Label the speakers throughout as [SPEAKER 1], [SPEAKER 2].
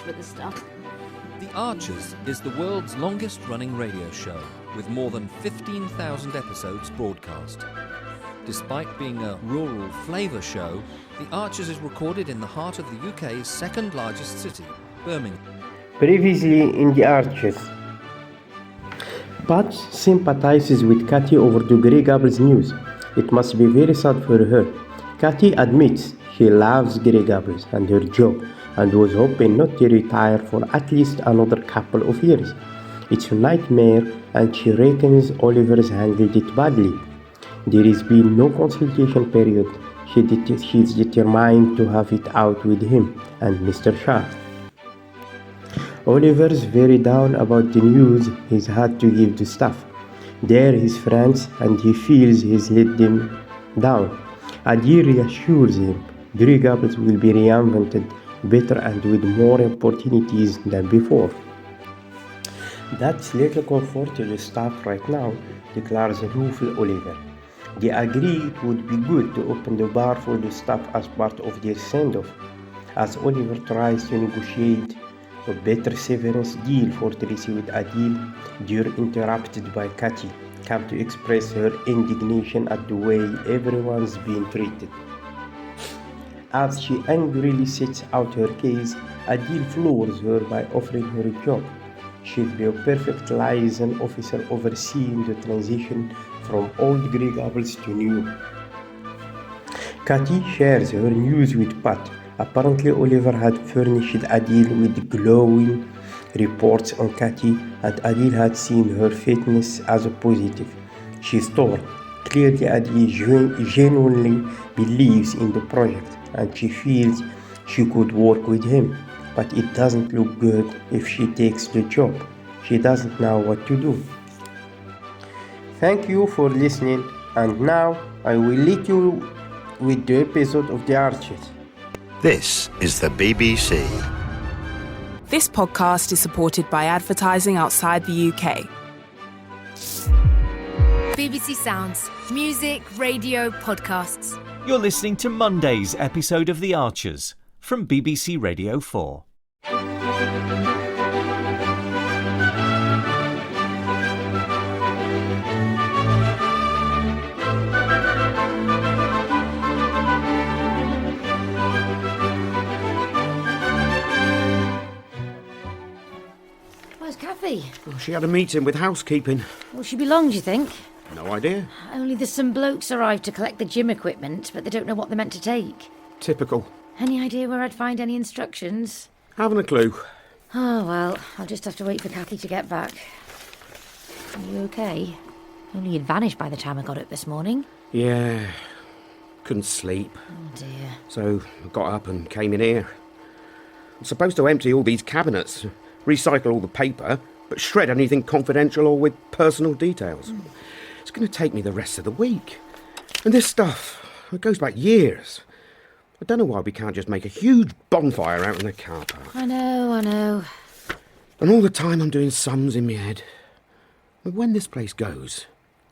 [SPEAKER 1] for the stuff.
[SPEAKER 2] The Archers is the world's longest-running radio show, with more than 15,000 episodes broadcast. Despite being a rural flavour show, The Archers is recorded in the heart of the UK's second-largest city, Birmingham.
[SPEAKER 3] Previously in The Archers. Pat sympathizes with Cathy over the Grey Gables news. It must be very sad for her. Cathy admits she loves Grey Gables and her job and was hoping not to retire for at least another couple of years. It's a nightmare and she reckons Oliver's handled it badly. There has been no consultation period. She's determined to have it out with him and Mr. Sharp. Oliver's very down about the news he's had to give the staff. They're his friends and he feels he's let them down. Adil reassures him Grey Gables will be reinvented better and with more opportunities than before. That's little comfort to the staff right now, declares rueful Oliver. They agree it would be good to open the bar for the staff as part of their send-off, as Oliver tries to negotiate a better severance deal for Tracy with Adil. They're interrupted by Cathy, come to express her indignation at the way everyone's being treated. As she angrily sets out her case, Adil floors her by offering her a job. She'll be a perfect liaison officer overseeing the transition from old Grey Gables to new. Cathy shares her news with Pat. Apparently Oliver had furnished Adil with glowing reports on Cathy and Adil had seen her fitness as a positive. She's torn. Clearly Adil genuinely believes in the project and she feels she could work with him, but it doesn't look good if she takes the job. She doesn't know what to do. Thank you for listening, and now I will leave you with the episode of The Archers.
[SPEAKER 4] This is the BBC.
[SPEAKER 5] This podcast is supported by advertising outside the UK.
[SPEAKER 6] BBC Sounds. Music, radio, podcasts.
[SPEAKER 7] You're listening to Monday's episode of The Archers from BBC Radio 4.
[SPEAKER 1] Where's Cathy?
[SPEAKER 8] Well, she had a meeting with housekeeping.
[SPEAKER 1] Will she be long, do you think?
[SPEAKER 8] No idea.
[SPEAKER 1] Only there's some blokes arrived to collect the gym equipment, but they don't know what they're meant to take.
[SPEAKER 8] Typical.
[SPEAKER 1] Any idea where I'd find any instructions?
[SPEAKER 8] Haven't a clue.
[SPEAKER 1] Oh, well, I'll just have to wait for Cathy to get back. Are you okay? Only you'd vanished by the time I got up this morning.
[SPEAKER 8] Yeah. Couldn't sleep.
[SPEAKER 1] Oh, dear.
[SPEAKER 8] So I got up and came in here. I'm supposed to empty all these cabinets, recycle all the paper, but shred anything confidential or with personal details. It's going to take me the rest of the week. And this stuff, it goes back years. I don't know why we can't just make a huge bonfire out in the car park.
[SPEAKER 1] I know.
[SPEAKER 8] And all the time I'm doing sums in my head. But when this place goes,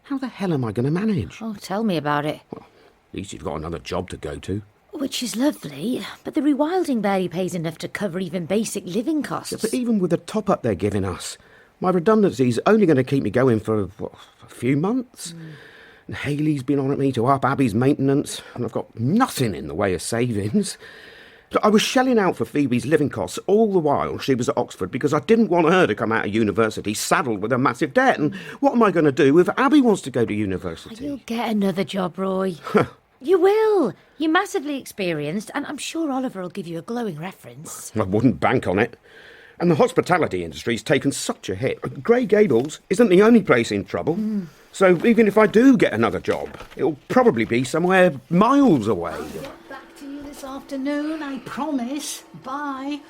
[SPEAKER 8] how the hell am I going to manage?
[SPEAKER 1] Oh, tell me about it.
[SPEAKER 8] Well, at least you've got another job to go to.
[SPEAKER 1] Which is lovely, but the rewilding barely pays enough to cover even basic living costs.
[SPEAKER 8] Yeah, but even with the top-up they're giving us, my redundancy's only going to keep me going for, a few months. And Hayley's been on at me to up Abby's maintenance, and I've got nothing in the way of savings. So I was shelling out for Phoebe's living costs all the while she was at Oxford because I didn't want her to come out of university saddled with a massive debt. And what am I going to do if Abby wants to go to university?
[SPEAKER 1] You'll get another job, Roy. You will. You're massively experienced, and I'm sure Oliver will give you a glowing reference.
[SPEAKER 8] I wouldn't bank on it. And the hospitality industry's taken such a hit. Grey Gables isn't the only place in trouble. So even if I do get another job, it'll probably be somewhere miles away.
[SPEAKER 9] I'll get back to you this afternoon, I promise. Bye.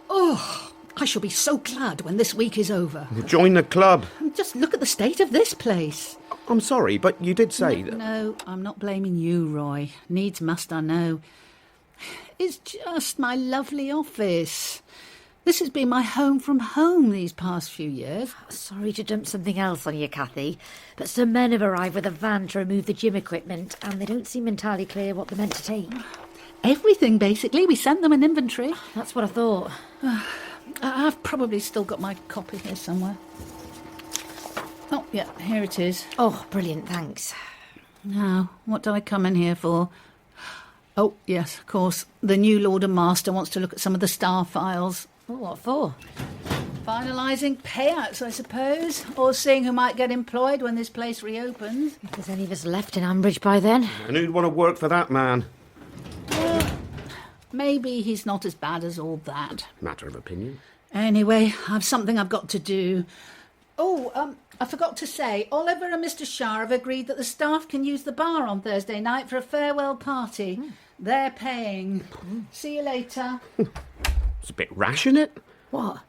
[SPEAKER 9] Oh, I shall be so glad when this week is over.
[SPEAKER 8] Join the club.
[SPEAKER 9] Just look at the state of this place.
[SPEAKER 8] I'm sorry, but you did say that...
[SPEAKER 9] No, I'm not blaming you, Roy. Needs must, I know. It's just my lovely office. This has been my home from home these past few years.
[SPEAKER 1] Sorry to dump something else on you, Cathy, but some men have arrived with a van to remove the gym equipment, and they don't seem entirely clear what they're meant to take.
[SPEAKER 9] Everything, basically. We sent them an inventory.
[SPEAKER 1] That's what I thought.
[SPEAKER 9] I've probably still got my copy here somewhere. Oh, yeah, here it is.
[SPEAKER 1] Oh, brilliant, thanks.
[SPEAKER 9] Now, what do I come in here for? Oh, yes, of course. The new Lord and Master wants to look at some of the staff files.
[SPEAKER 1] Oh, what for?
[SPEAKER 9] Finalising payouts, I suppose. Or seeing who might get employed when this place reopens.
[SPEAKER 1] If there's any of us left in Ambridge by then.
[SPEAKER 8] And who'd want to work for that man?
[SPEAKER 9] Maybe he's not as bad as all that.
[SPEAKER 8] Matter of opinion.
[SPEAKER 9] Anyway, I've something I've got to do. Oh, I forgot to say, Oliver and Mr. Shah have agreed that the staff can use the bar on Thursday night for a farewell party. They're paying. See you later.
[SPEAKER 8] It's a bit rash, isn't it?
[SPEAKER 1] What?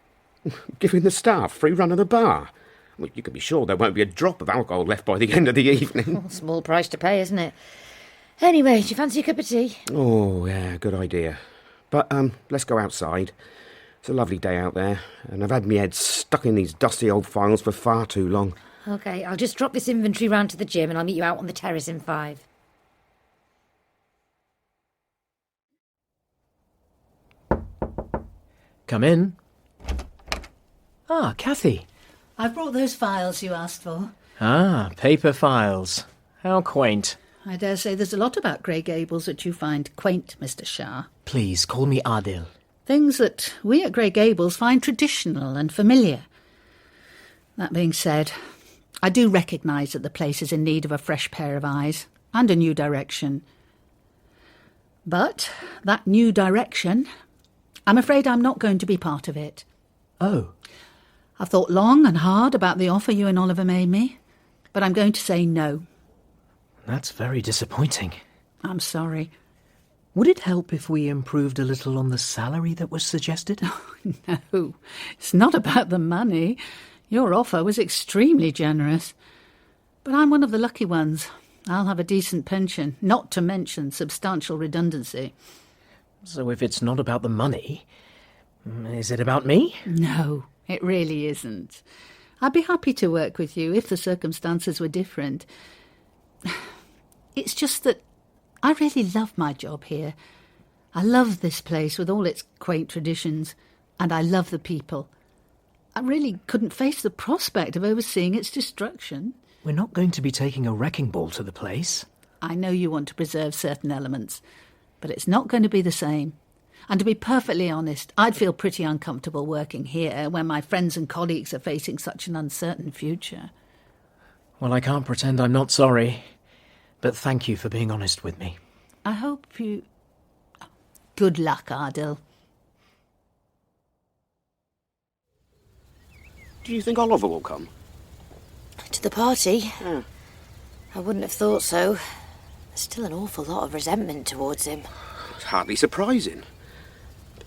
[SPEAKER 8] Giving the staff free run of the bar. Well, you can be sure there won't be a drop of alcohol left by the end of the evening.
[SPEAKER 1] Well, small price to pay, isn't it? Anyway, do you fancy a cup of tea?
[SPEAKER 8] Oh, yeah, good idea. But, let's go outside. It's a lovely day out there, and I've had my head stuck in these dusty old files for far too long.
[SPEAKER 1] OK, I'll just drop this inventory round to the gym and I'll meet you out on the terrace in 5.
[SPEAKER 10] Come in. Ah, Kathy.
[SPEAKER 9] I've brought those files you asked for.
[SPEAKER 10] Ah, paper files. How quaint.
[SPEAKER 9] I dare say there's a lot about Grey Gables that you find quaint, Mr. Shah.
[SPEAKER 10] Please, call me Adil.
[SPEAKER 9] Things that we at Grey Gables find traditional and familiar. That being said, I do recognise that the place is in need of a fresh pair of eyes and a new direction. But that new direction, I'm afraid I'm not going to be part of it.
[SPEAKER 10] Oh.
[SPEAKER 9] I've thought long and hard about the offer you and Oliver made me, but I'm going to say no.
[SPEAKER 10] That's very disappointing.
[SPEAKER 9] I'm sorry.
[SPEAKER 10] Would it help if we improved a little on the salary that was suggested?
[SPEAKER 9] No, it's not about the money. Your offer was extremely generous. But I'm one of the lucky ones. I'll have a decent pension, not to mention substantial redundancy.
[SPEAKER 10] So if it's not about the money, is it about me?
[SPEAKER 9] No, it really isn't. I'd be happy to work with you if the circumstances were different. It's just that I really love my job here. I love this place with all its quaint traditions, and I love the people. I really couldn't face the prospect of overseeing its destruction.
[SPEAKER 10] We're not going to be taking a wrecking ball to the place.
[SPEAKER 9] I know you want to preserve certain elements, but it's not going to be the same. And to be perfectly honest, I'd feel pretty uncomfortable working here when my friends and colleagues are facing such an uncertain future.
[SPEAKER 10] Well, I can't pretend I'm not sorry, but thank you for being honest with me.
[SPEAKER 9] I hope you... Good luck, Adil.
[SPEAKER 8] Do you think Oliver will come?
[SPEAKER 1] To the party?
[SPEAKER 8] Yeah.
[SPEAKER 1] I wouldn't have thought so. There's still an awful lot of resentment towards him.
[SPEAKER 8] It's hardly surprising.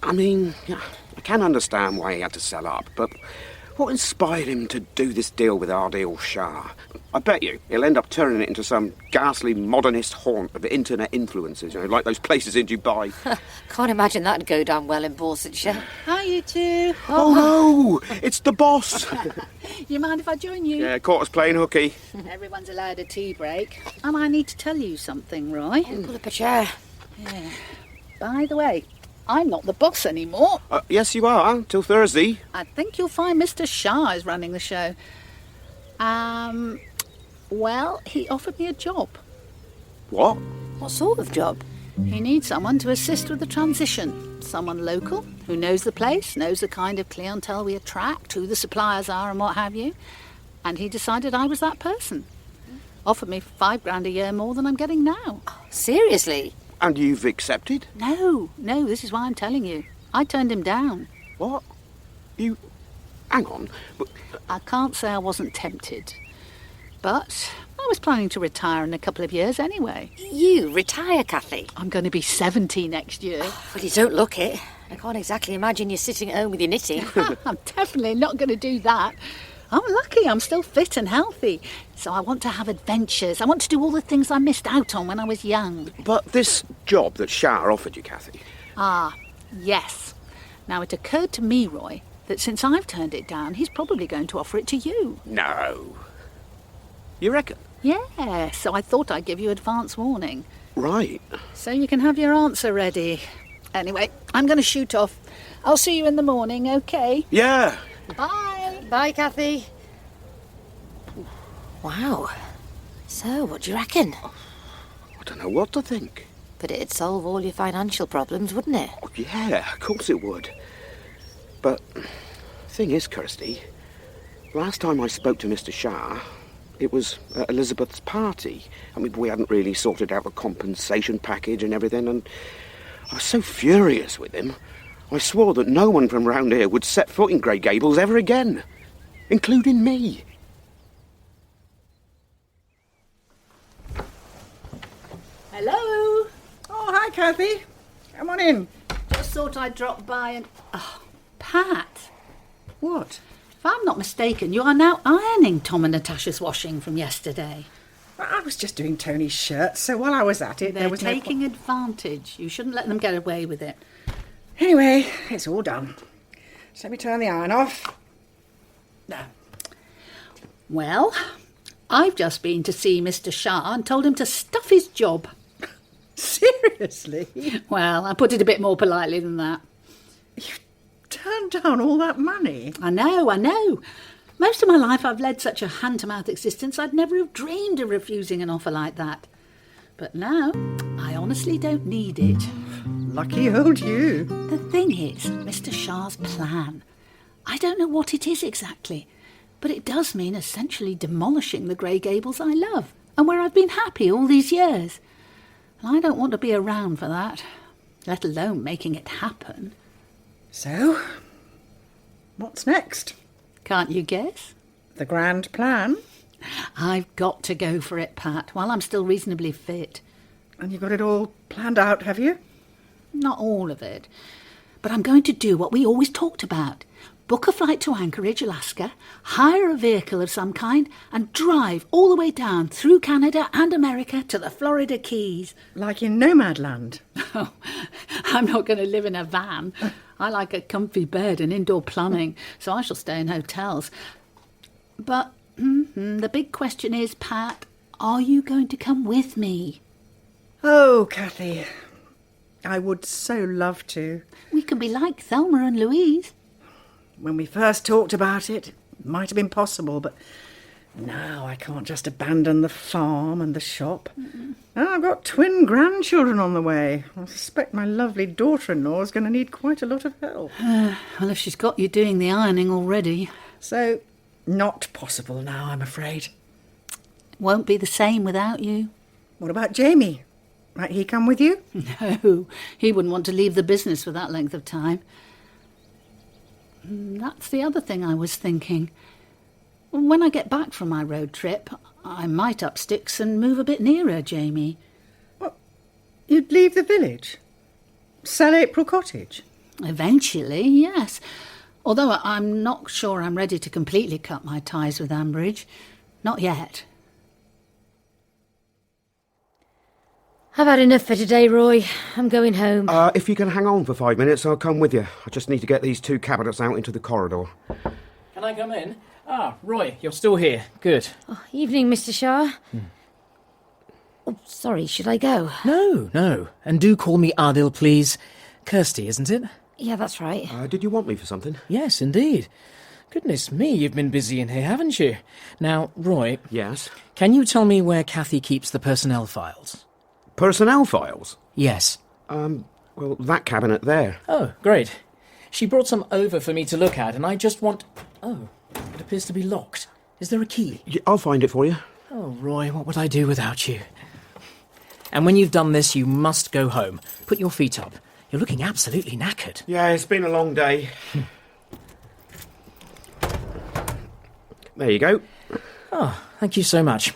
[SPEAKER 8] I mean, yeah, I can understand why he had to sell up, but what inspired him to do this deal with Adil Shah? I bet you he'll end up turning it into some ghastly modernist haunt of internet influencers, like those places in Dubai.
[SPEAKER 1] Can't imagine that'd go down well in Borsetshire.
[SPEAKER 9] Hi, you two.
[SPEAKER 8] Oh no! It's the boss!
[SPEAKER 9] You mind if I join you?
[SPEAKER 8] Yeah, caught us playing hooky.
[SPEAKER 9] Everyone's allowed a tea break. And I need to tell you something, Roy.
[SPEAKER 1] Pull up a chair.
[SPEAKER 9] Yeah. By the way, I'm not the boss anymore.
[SPEAKER 8] Yes, you are, till Thursday.
[SPEAKER 9] I think you'll find Mr. Shah is running the show. Well, he offered me a job.
[SPEAKER 8] What?
[SPEAKER 1] What sort of job?
[SPEAKER 9] He needs someone to assist with the transition. Someone local, who knows the place, knows the kind of clientele we attract, who the suppliers are and what have you. And he decided I was that person. Offered me $5,000 a year more than I'm getting now.
[SPEAKER 1] Oh, seriously?
[SPEAKER 8] And you've accepted?
[SPEAKER 9] No, this is why I'm telling you. I turned him down.
[SPEAKER 8] What? You... Hang on, but...
[SPEAKER 9] I can't say I wasn't tempted. But I was planning to retire in a couple of years anyway.
[SPEAKER 1] You retire, Kathy?
[SPEAKER 9] I'm going to be 70 next year.
[SPEAKER 1] Well, you don't look it. I can't exactly imagine you sitting at home with your knitting.
[SPEAKER 9] I'm definitely not going to do that. I'm lucky I'm still fit and healthy. So I want to have adventures. I want to do all the things I missed out on when I was young.
[SPEAKER 8] But this job that Shah offered you, Kathy...
[SPEAKER 9] Ah, yes. Now, it occurred to me, Roy, that since I've turned it down, he's probably going to offer it to you.
[SPEAKER 8] No. You reckon?
[SPEAKER 9] Yeah, so I thought I'd give you advance warning.
[SPEAKER 8] Right.
[SPEAKER 9] So you can have your answer ready. Anyway, I'm going to shoot off. I'll see you in the morning, OK?
[SPEAKER 8] Yeah.
[SPEAKER 9] Bye.
[SPEAKER 1] Bye, Kathy. Wow. So, what do you reckon?
[SPEAKER 8] I don't know what to think.
[SPEAKER 1] But it'd solve all your financial problems, wouldn't it?
[SPEAKER 8] Oh, yeah, of course it would. But thing is, Kirsty, last time I spoke to Mr. Shah, it was at Elizabeth's party. I mean, we hadn't really sorted out the compensation package and everything, and I was so furious with him, I swore that no one from round here would set foot in Grey Gables ever again, including me.
[SPEAKER 9] Hello.
[SPEAKER 11] Oh, hi, Kathy. Come on in.
[SPEAKER 9] Just thought I'd drop by and... Oh, Pat.
[SPEAKER 11] What?
[SPEAKER 9] If I'm not mistaken, you are now ironing Tom and Natasha's washing from yesterday.
[SPEAKER 11] Well, I was just doing Tony's shirt, so while I was at it,
[SPEAKER 9] They're
[SPEAKER 11] there was
[SPEAKER 9] taking advantage. You shouldn't let them get away with it.
[SPEAKER 11] Anyway, it's all done. So let me turn the iron off. No.
[SPEAKER 9] Well, I've just been to see Mr. Shah and told him to stuff his job.
[SPEAKER 11] Seriously?
[SPEAKER 9] Well, I put it a bit more politely than that.
[SPEAKER 11] Turned down all that money?
[SPEAKER 9] I know. Most of my life I've led such a hand-to-mouth existence I'd never have dreamed of refusing an offer like that. But now, I honestly don't need it.
[SPEAKER 11] Lucky old you.
[SPEAKER 9] The thing is, Mr. Shah's plan. I don't know what it is exactly, but it does mean essentially demolishing the Grey Gables I love and where I've been happy all these years. And I don't want to be around for that, let alone making it happen.
[SPEAKER 11] So, what's next?
[SPEAKER 9] Can't you guess?
[SPEAKER 11] The grand plan?
[SPEAKER 9] I've got to go for it, Pat, while I'm still reasonably fit.
[SPEAKER 11] And you've got it all planned out, have you?
[SPEAKER 9] Not all of it. But I'm going to do what we always talked about. Book a flight to Anchorage, Alaska, hire a vehicle of some kind, and drive all the way down through Canada and America to the Florida Keys.
[SPEAKER 11] Like in Nomadland?
[SPEAKER 9] Oh, I'm not going to live in a van. I like a comfy bed and indoor plumbing, so I shall stay in hotels. But the big question is, Pat, are you going to come with me?
[SPEAKER 11] Oh, Kathy, I would so love to.
[SPEAKER 9] We can be like Thelma and Louise.
[SPEAKER 11] When we first talked about it, it might have been possible, but now I can't just abandon the farm and the shop. And I've got twin grandchildren on the way. I suspect my lovely daughter-in-law is going to need quite a lot of help.
[SPEAKER 9] Well, if she's got you doing the ironing already.
[SPEAKER 11] So, not possible now, I'm afraid.
[SPEAKER 9] Won't be the same without you.
[SPEAKER 11] What about Jamie? Might he come with you?
[SPEAKER 9] No, he wouldn't want to leave the business for that length of time. That's the other thing I was thinking. When I get back from my road trip, I might up sticks and move a bit nearer, Jamie.
[SPEAKER 11] What? You'd leave the village? Sell April Cottage?
[SPEAKER 9] Eventually, yes. Although I'm not sure I'm ready to completely cut my ties with Ambridge. Not yet.
[SPEAKER 1] I've had enough for today, Roy. I'm going home.
[SPEAKER 8] If you can hang on for 5 minutes, I'll come with you. I just need to get these 2 cabinets out into the corridor.
[SPEAKER 10] Can I come in? Roy, you're still here. Good.
[SPEAKER 1] Oh, evening, Mr. Shah. Oh, sorry, should I go?
[SPEAKER 10] No. And do call me Adil, please. Kirsty, isn't it?
[SPEAKER 1] Yeah, that's right.
[SPEAKER 8] Did you want me for something?
[SPEAKER 10] Yes, indeed. Goodness me, you've been busy in here, haven't you? Now, Roy...
[SPEAKER 8] Yes?
[SPEAKER 10] Can you tell me where Kathy keeps the personnel files?
[SPEAKER 8] Personnel files?
[SPEAKER 10] Yes.
[SPEAKER 8] Well, that cabinet there.
[SPEAKER 10] Oh, great. She brought some over for me to look at, and I just want... Oh, it appears to be locked. Is there a key?
[SPEAKER 8] Yeah, I'll find it for you.
[SPEAKER 10] Oh, Roy, what would I do without you? And when you've done this, you must go home. Put your feet up. You're looking absolutely knackered.
[SPEAKER 8] Yeah, it's been a long day. There you go.
[SPEAKER 10] Oh, thank you so much.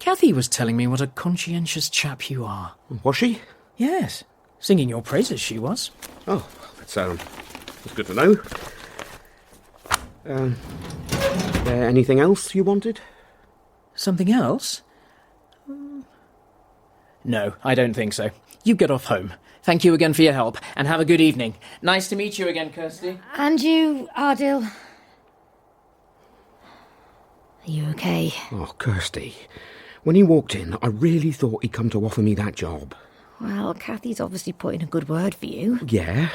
[SPEAKER 10] Kathy was telling me what a conscientious chap you are.
[SPEAKER 8] Was she?
[SPEAKER 10] Yes. Singing your praises, she was.
[SPEAKER 8] Oh, that's good to know. There anything else you wanted?
[SPEAKER 10] Something else? No, I don't think so. You get off home. Thank you again for your help, and have a good evening. Nice to meet you again, Kirsty.
[SPEAKER 1] And you, Adil. Are you okay?
[SPEAKER 8] Oh, Kirsty. When he walked in, I really thought he'd come to offer me that job.
[SPEAKER 1] Well, Kathy's obviously put in a good word for you.
[SPEAKER 8] Yeah?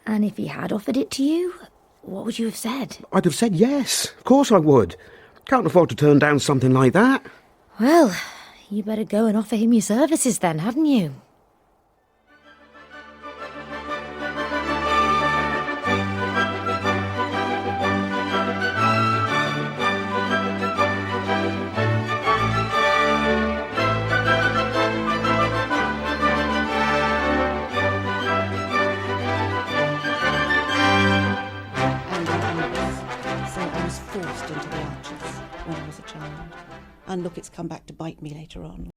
[SPEAKER 1] And if he had offered it to you, what would you have said?
[SPEAKER 8] I'd have said yes. Of course I would. Can't afford to turn down something like that.
[SPEAKER 1] Well, you better go and offer him your services then, hadn't you?
[SPEAKER 12] Forced into the Archers when I was a child. And look, it's come back to bite me later on.